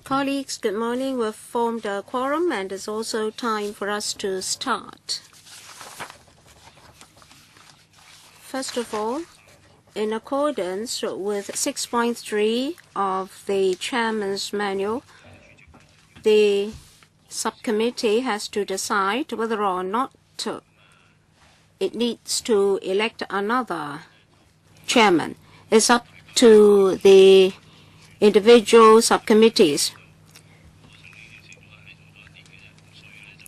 Colleagues, good morning. We've formed a quorum and it's also time for us to start. First of all, in accordance with 6.3 of the Chairman's Manual, the subcommittee has to decide whether or not it needs to elect another chairman. It's up to the individual subcommittees.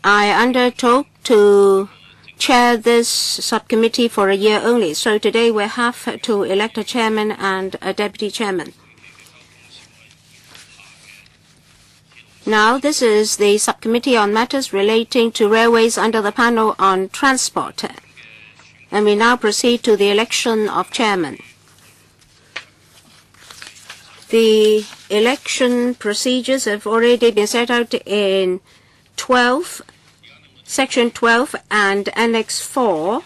I undertook to chair this subcommittee for a year only, so today we have to elect a chairman and a deputy chairman. Now, this is the subcommittee on matters relating to railways under the panel on transport. And we now proceed to the election of chairman. The election procedures have already been set out in Section 12 and Annex 4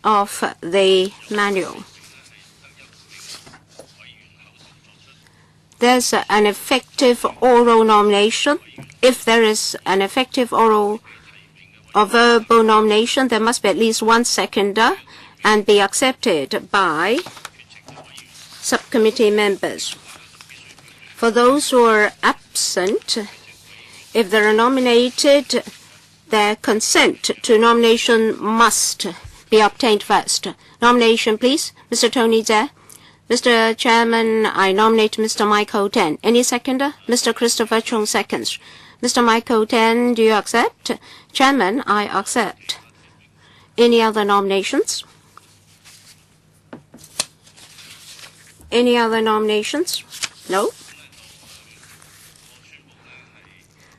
of the manual. There's an effective oral nomination. If there is an effective oral or verbal nomination, there must be at least one seconder and be accepted by subcommittee members. For those who are absent, if they are nominated, their consent to nomination must be obtained first. Nomination, please. Mr. Tony Zhe. Mr. Chairman, I nominate Mr. Michael Tang. Any seconder? Mr. Christopher Chung seconds. Mr. Michael Tang, do you accept? Chairman, I accept. Any other nominations? Any other nominations? No?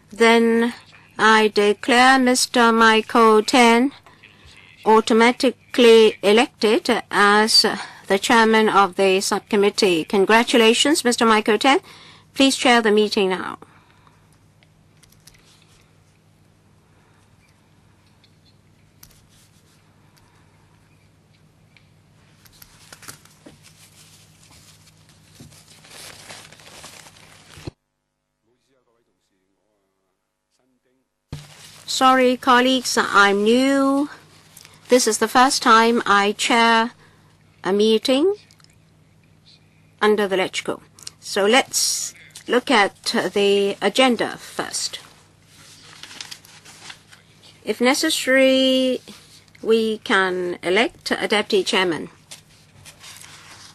Then I declare Mr. Michael Tang automatically elected as the chairman of the subcommittee. Congratulations, Mr. Michael Tang. Please chair the meeting now. Sorry, colleagues, I'm new. This is the first time I chair a meeting under the LegCo. So let's look at the agenda first. If necessary, we can elect a deputy chairman.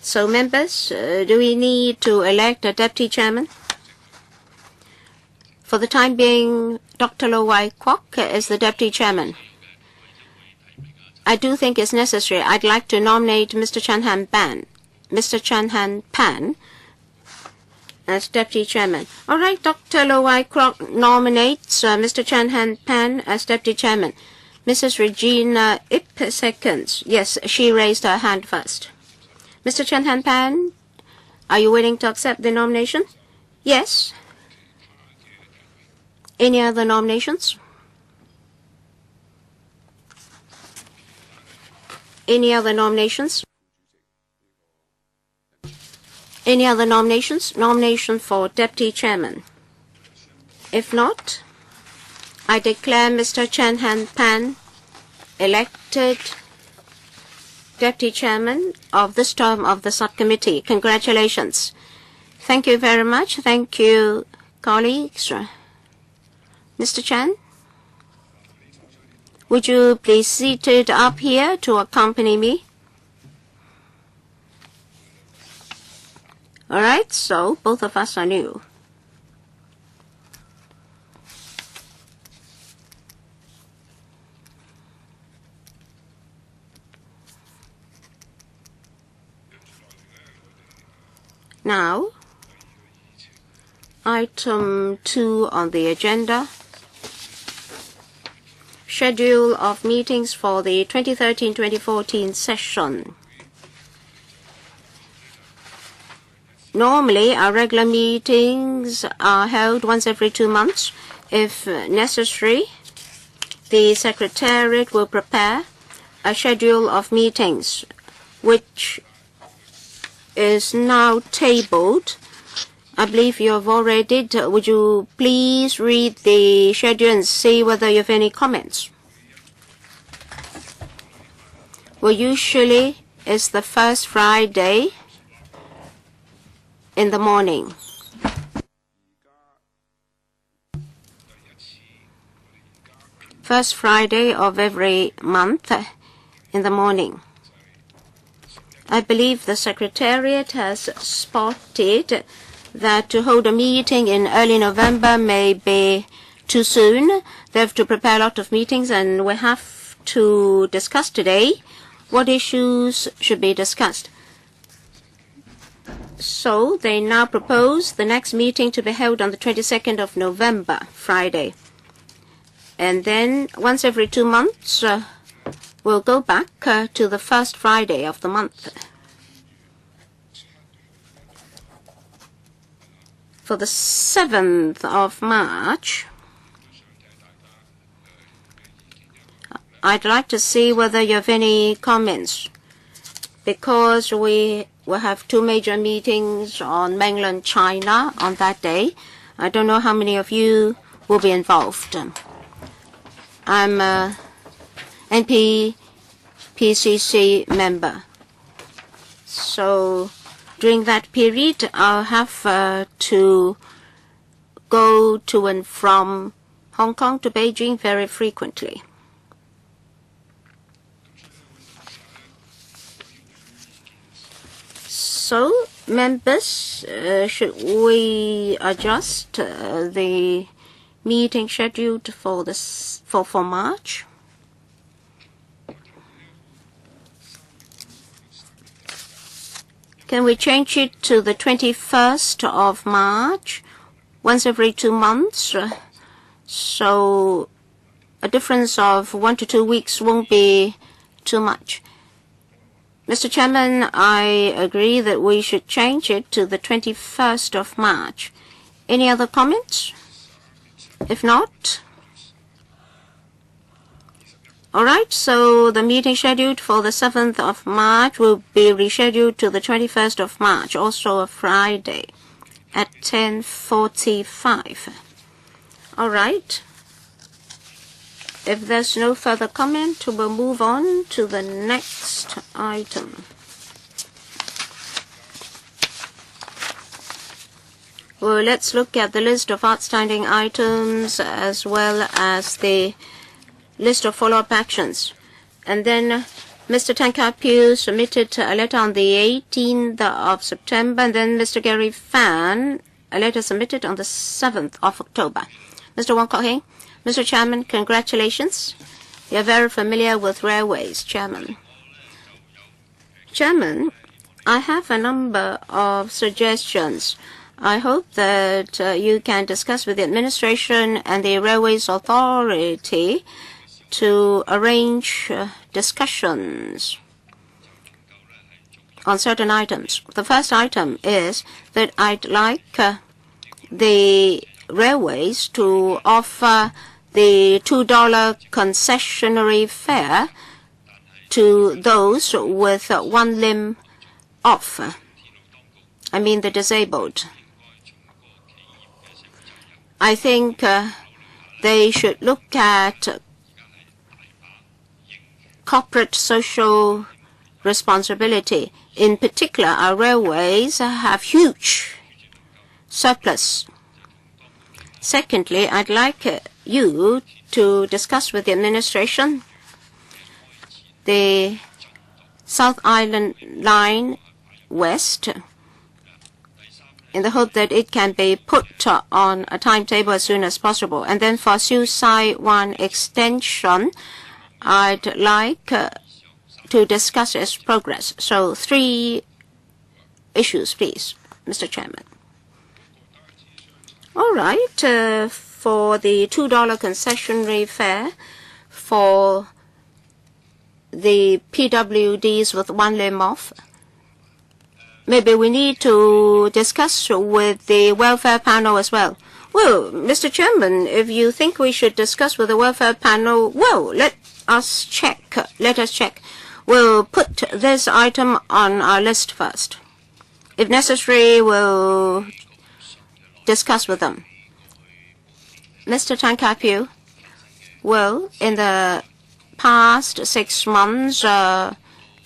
So members, do we need to elect a deputy chairman? For the time being, Dr. Lo Wai Kwok is the deputy chairman. I do think it's necessary. I'd like to nominate Mr. Chan Han Pan as deputy chairman. All right, Dr. Lo Wai Kwok nominates Mr. Chan Han Pan as deputy chairman. Mrs. Regina Ip seconds. Yes, she raised her hand first. Mr. Chan Han Pan, are you willing to accept the nomination? Yes. Any other nominations? Any other nominations? Any other nominations? Nomination for deputy chairman. If not, I declare Mr. Chan Han Pan elected deputy chairman of this term of the subcommittee. Congratulations. Thank you very much. Thank you, colleagues. Mr. Chan, would you please seated up here to accompany me? All right, so both of us are new. Now, item 2 on the agenda. Schedule of meetings for the 2013-2014 session. Normally, our regular meetings are held once every 2 months. If necessary, the Secretariat will prepare a schedule of meetings, which is now tabled I believe you have all read it. Would you please read the schedule and see whether you have any comments? Well, usually it's the first Friday in the morning. First Friday of every month in the morning. I believe the Secretariat has spotted that to hold a meeting in early November may be too soon. They have to prepare a lot of meetings, and we have to discuss today what issues should be discussed. So they now propose the next meeting to be held on the 22nd of November, Friday. And then once every 2 months, we'll go back to the first Friday of the month. For the 7th of March, I'd like to see whether you have any comments, because we will have 2 major meetings on mainland China on that day. I don't know how many of you will be involved. I'm a NPPCC member. So during that period, I'll have to go to and from Hong Kong to Beijing very frequently. So, members, should we adjust the meeting scheduled for March? Can we change it to the 21st of March, once every 2 months? So a difference of 1 to 2 weeks won't be too much. Mr. Chairman, I agree that we should change it to the 21st of March. Any other comments? If not, all right, so the meeting scheduled for the 7th of March will be rescheduled to the 21st of March, also a Friday, at 10:45. All right. If there's no further comment, we'll move on to the next item. Well, let's look at the list of outstanding items as well as the list of follow-up actions. And then Mr. Tang Ka-piu submitted a letter on the 18th of September, and then Mr. Gary Fan, a letter submitted on the 7th of October. Mr. Wong Kok-heng. Mr. Chairman, congratulations. You're very familiar with railways, Chairman. Chairman, I have a number of suggestions. I hope that you can discuss with the administration and the Railways Authority to arrange discussions on certain items. The first item is that I'd like the railways to offer the $2 concessionary fare to those with one limb off. I mean the disabled. I think they should look at corporate social responsibility. In particular, our railways have huge surplus. Secondly, I'd like you to discuss with the administration the South Island Line West in the hope that it can be put on a timetable as soon as possible. And then for Siu Sai Wan extension, I'd like to discuss its progress. So 3 issues, please, Mr. Chairman. All right, for the $2 concessionary fare for the PWDs with one limb off, maybe we need to discuss with the welfare panel as well. Well, Mr. Chairman, if you think we should discuss with the welfare panel, well, let us check. We'll put this item on our list first. If necessary, we'll discuss with them. Mr. Tang Ka-piu, well, in the past 6 months,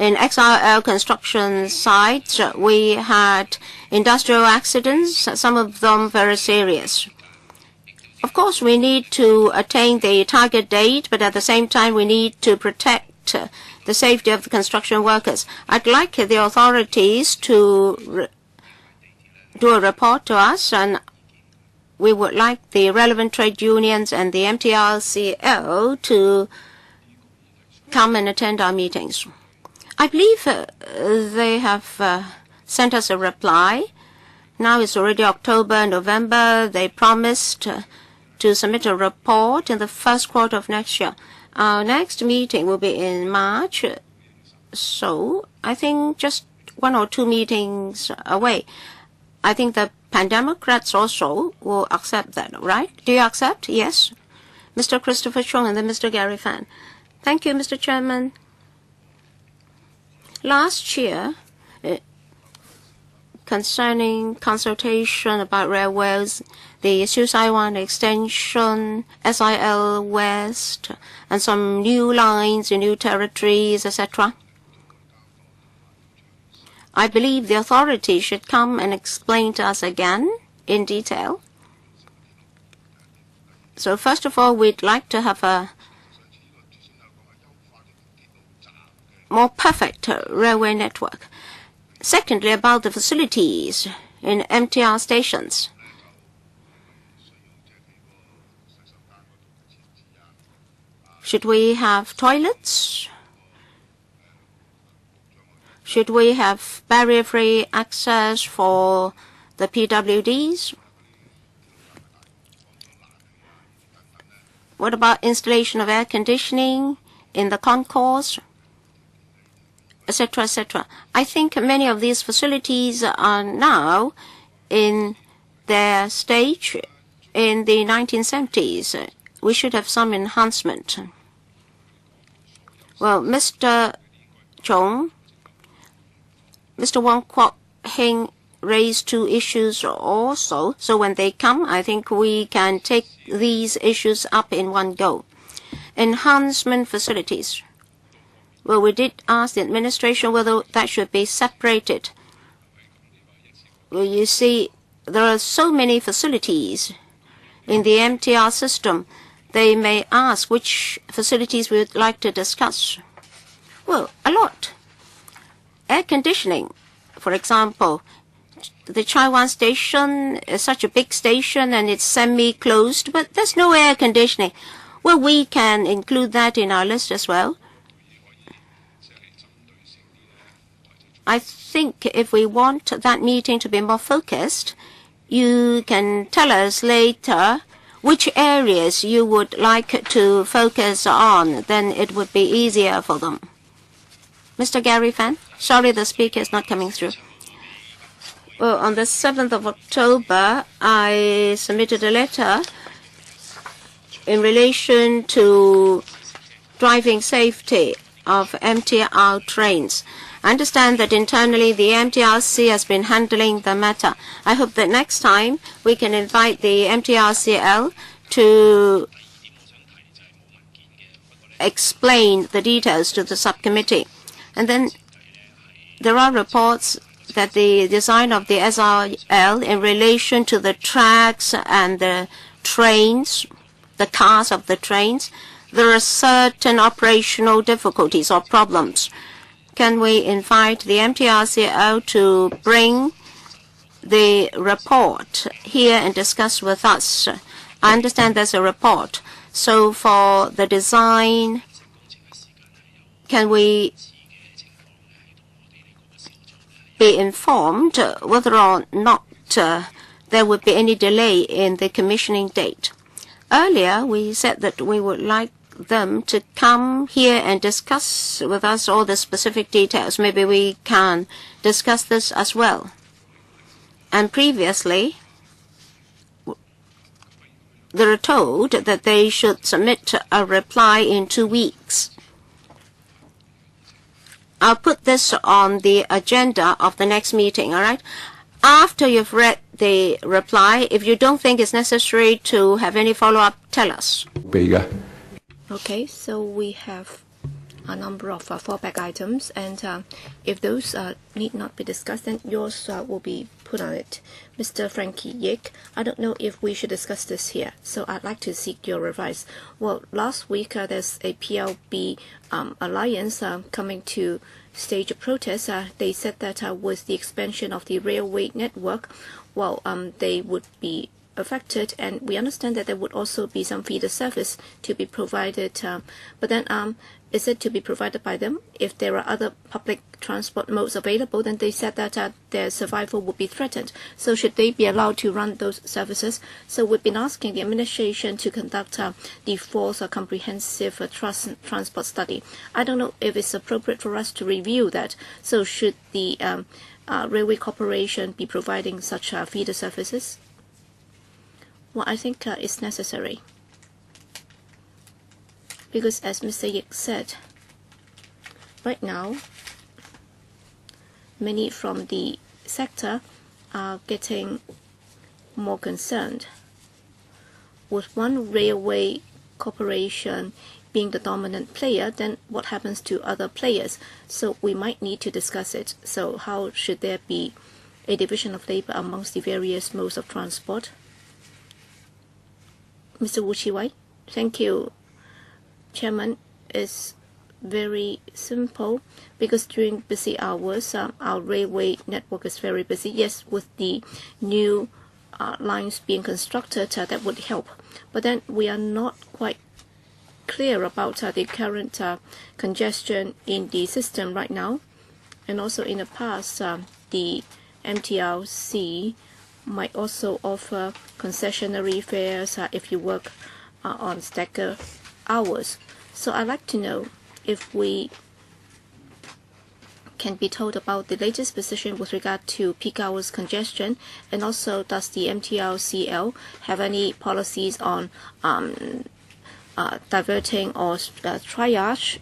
in XRL construction sites, we had industrial accidents, some of them very serious. Of course, we need to attain the target date, but at the same time, we need to protect the safety of the construction workers. I'd like the authorities to do a report to us, and we would like the relevant trade unions and the MTRCL to come and attend our meetings. I believe they have sent us a reply. Now it's already October, November. They promised to submit a report in the first quarter of next year. Our next meeting will be in March, so I think just 1 or 2 meetings away. I think the Pan-Democrats also will accept that, right? Do you accept? Yes. Mr. Christopher Chung and then Mr. Gary Fan. Thank you, Mr. Chairman. Last year, concerning consultation about railways, the Susai-Wan extension, SIL West, and some new lines in new territories, etc. I believe the authorities should come and explain to us again in detail. So first of all, we'd like to have a more perfect railway network. Secondly, about the facilities in MTR stations. Should we have toilets? Should we have barrier-free access for the PWDs? What about installation of air conditioning in the concourse, etc., etc.? I think many of these facilities are now in their stage in the 1970s. We should have some enhancement. Well, Mr. Chong, Mr. Wong Kwok Heng raised 2 issues also. So when they come, I think we can take these issues up in one go. Enhancement facilities. Well, we did ask the administration whether that should be separated. Well, you see, there are so many facilities in the MTR system. They may ask which facilities we would like to discuss. Well, a lot. Air conditioning, for example. The Chaiwan station is such a big station and it's semi-closed, but there's no air conditioning. Well, we can include that in our list as well. I think if we want that meeting to be more focused, you can tell us later which areas you would like to focus on. Then it would be easier for them. Mr. Gary Fan? Sorry, the speaker is not coming through. Well, on the 7th of October, I submitted a letter in relation to driving safety of MTR trains. I understand that internally the MTRC has been handling the matter. I hope that next time we can invite the MTRCL to explain the details to the subcommittee. And then there are reports that the design of the SRL in relation to the tracks and the trains, the cars of the trains, there are certain operational difficulties or problems. Can we invite the MTRCL to bring the report here and discuss with us? I understand there's a report. So for the design, can we be informed whether or not there would be any delay in the commissioning date? Earlier, we said that we would like them to come here and discuss with us all the specific details. Maybe we can discuss this as well. And previously, they were told that they should submit a reply in 2 weeks. I'll put this on the agenda of the next meeting, all right? after you've read the reply, if you don't think it's necessary to have any follow-up, tell us. Okay, so we have a number of fallback items, and if those need not be discussed, then yours will be put on it. Mr. Frankie Yik, I don't know if we should discuss this here, so I'd like to seek your advice. Well, last week there's a PLB alliance coming to stage a protest. They said that with the expansion of the railway network, well, they would be affected, and we understand that there would also be some feeder service to be provided, but then is it to be provided by them? If there are other public transport modes available, then they said that their survival would be threatened. So should they be allowed to run those services? So we've been asking the administration to conduct the fourth comprehensive transport study. I don't know if it's appropriate for us to review that. So should the Railway Corporation be providing such feeder services? Well, I think it's necessary. Because as Mr. Yik said, right now, many from the sector are getting more concerned. With one railway corporation being the dominant player, then what happens to other players? So we might need to discuss it. So how should there be a division of labor amongst the various modes of transport? Mr. Wu Chi-wai, thank you. Chairman, is very simple because during busy hours, our railway network is very busy. Yes, with the new lines being constructed, that would help. But then we are not quite clear about the current congestion in the system right now. And also in the past, the MTRC might also offer concessionary fares if you work on stagger hours. So I'd like to know if we can be told about the latest position with regard to peak hours congestion, and also does the MTRCL have any policies on diverting or triage?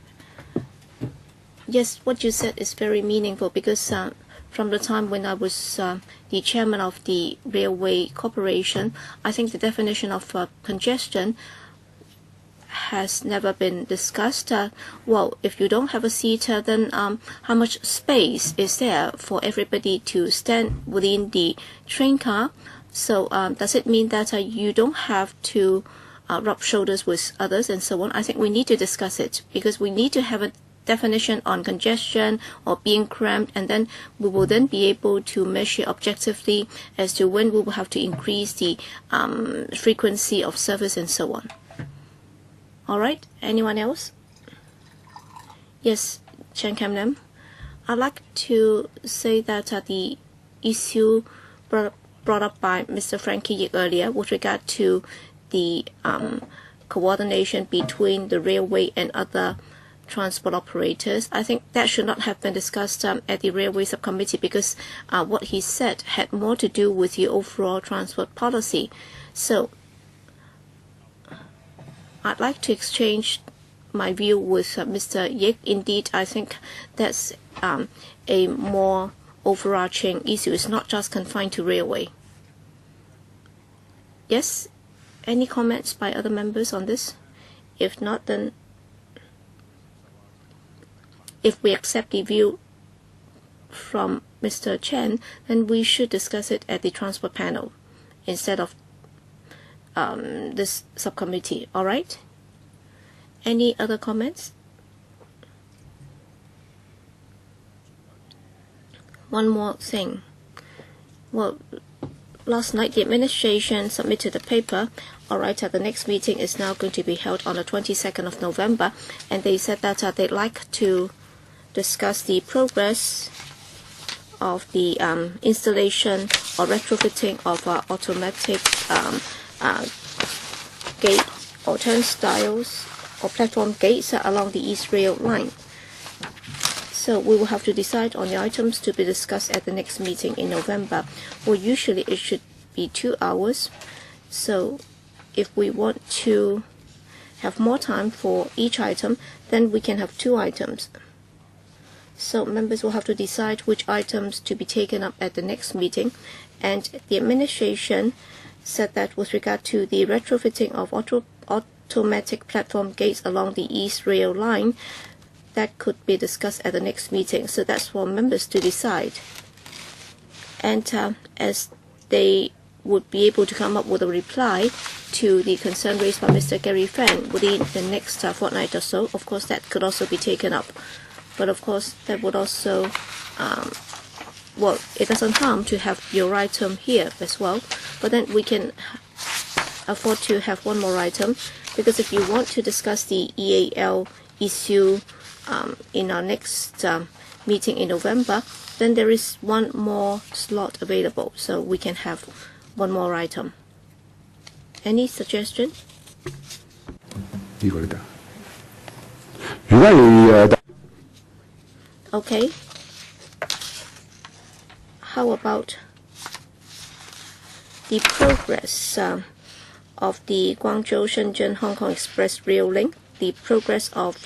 Yes, what you said is very meaningful because from the time when I was the chairman of the Railway Corporation, I think the definition of congestion has never been discussed. Well, if you don't have a seat, then how much space is there for everybody to stand within the train car? So does it mean that you don't have to rub shoulders with others and so on? I think we need to discuss it because we need to have a definition on congestion or being cramped, and then we will then be able to measure objectively as to when we will have to increase the frequency of service and so on. All right, anyone else? Yes, Chen Kam-nam. I'd like to say that the issue brought up by Mr. Frankie Yik earlier with regard to the coordination between the railway and other transport operators, I think that should not have been discussed at the Railway Subcommittee because what he said had more to do with the overall transport policy. So I'd like to exchange my view with Mr. Yik. Indeed, I think that's a more overarching issue. It's not just confined to railway. Yes? Any comments by other members on this? If not, then if we accept the view from Mr. Chen, then we should discuss it at the transport panel instead of this subcommittee. All right? Any other comments? One more thing. Well, last night the administration submitted a paper. All right, the next meeting is now going to be held on the 22nd of November, and they said that they'd like to discuss the progress of the installation or retrofitting of automatic gate or turnstiles or platform gates along the East Rail line. So we will have to decide on the items to be discussed at the next meeting in November. Well, usually it should be 2 hours. So if we want to have more time for each item, then we can have 2 items. So members will have to decide which items to be taken up at the next meeting. And the administration said that with regard to the retrofitting of automatic platform gates along the East Rail Line, that could be discussed at the next meeting. So that's for members to decide. And as they would be able to come up with a reply to the concern raised by Mr. Gary Fan within the next fortnight or so, of course that could also be taken up. But of course that would also, well, it doesn't harm to have your item here as well, but then we can afford to have one more item, because if you want to discuss the EAL issue in our next meeting in November, then there is one more slot available, so we can have one more item. Any suggestion? Okay. How about the progress of the Guangzhou-Shenzhen-Hong Express Rail Link, the progress of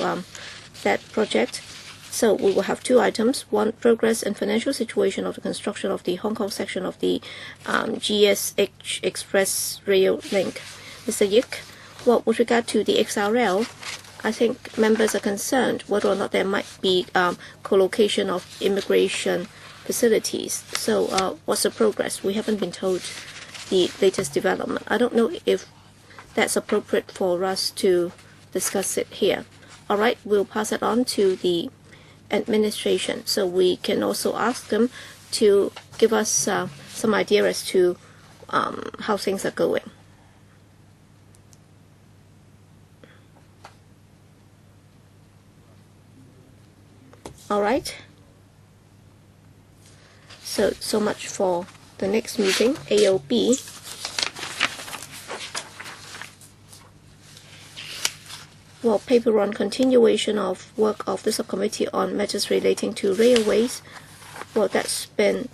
that project? So we will have two items. One, progress and financial situation of the construction of the Hong Kong section of the GSH Express Rail Link. Mr. Yik, well, with regard to the XRL, I think members are concerned whether or not there might be co-location of immigration facilities. So what's the progress? We haven't been told the latest development. I don't know if that's appropriate for us to discuss it here. All right, we'll pass it on to the administration, so we can also ask them to give us some idea as to how things are going. All right. So much for the next meeting, AOB. Well, paper on continuation of work of the subcommittee on matters relating to railways. Well, that's been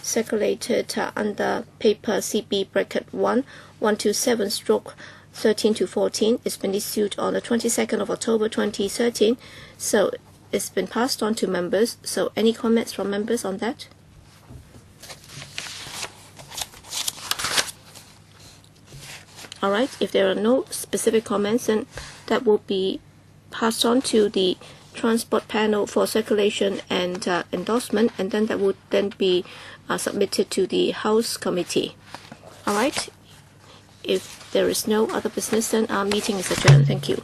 circulated under paper CB bracket 1/127/13-14. It's been issued on the 22nd of October 2013. So it's been passed on to members. So any comments from members on that? All right, if there are no specific comments, then that will be passed on to the transport panel for circulation and endorsement, and then that would then be submitted to the House Committee. All right, if there is no other business, then our meeting is adjourned. Thank you.